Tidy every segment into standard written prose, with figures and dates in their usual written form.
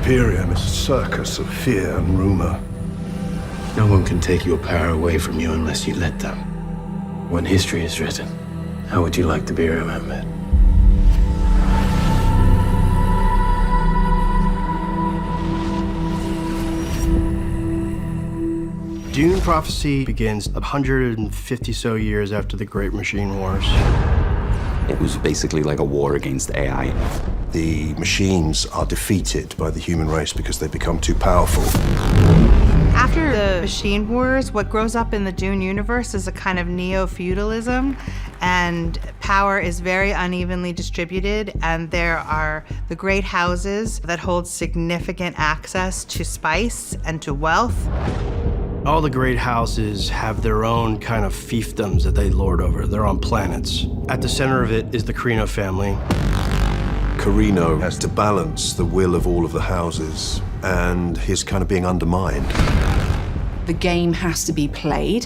Imperium is a circus of fear and rumor. No one can take your power away from you unless you let them. When history is written, how would you like to be remembered? Dune prophecy begins 150 so years after the Great Machine Wars. It was basically like a war against AI. The machines are defeated by the human race because they become too powerful. After the Machine Wars, what grows up in the Dune universe is a kind of neo-feudalism, and power is very unevenly distributed, and there are the great houses that hold significant access to spice and to wealth. All the great houses have their own kind of fiefdoms that they lord over. They're on planets. At the center of it is the Carino family. Carino has to balance the will of all of the houses, and he's kind of being undermined. The game has to be played.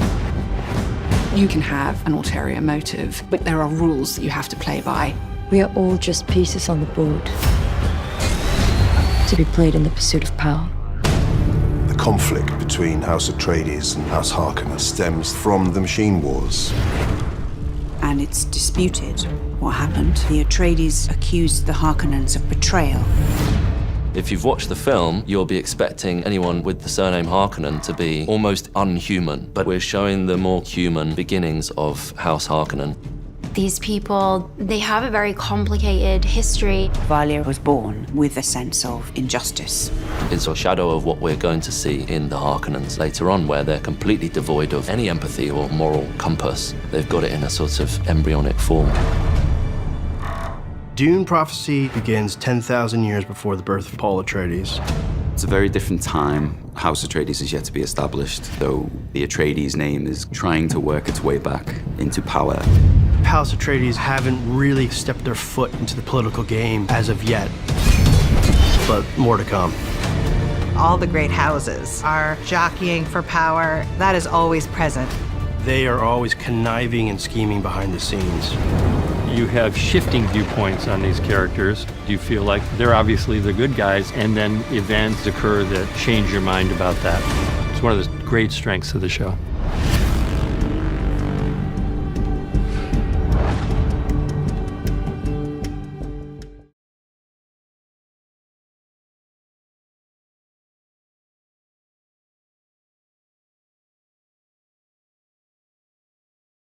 You can have an ulterior motive, but there are rules that you have to play by. We are all just pieces on the board to be played in the pursuit of power. The conflict between House Atreides and House Harkonnen stems from the Machine Wars. And it's disputed what happened. The Atreides accused the Harkonnens of betrayal. If you've watched the film, you'll be expecting anyone with the surname Harkonnen to be almost unhuman, but we're showing the more human beginnings of House Harkonnen. These people, they have a very complicated history. Valya was born with a sense of injustice. It's a shadow of what we're going to see in the Harkonnens later on, where they're completely devoid of any empathy or moral compass. They've got it in a sort of embryonic form. Dune prophecy begins 10,000 years before the birth of Paul Atreides. It's a very different time. House Atreides is yet to be established, though the Atreides name is trying to work its way back into power. House Atreides haven't really stepped their foot into the political game as of yet, but more to come. All the great houses are jockeying for power. That is always present. They are always conniving and scheming behind the scenes. You have shifting viewpoints on these characters. You feel like they're obviously the good guys, and then events occur that change your mind about that. It's one of the great strengths of the show.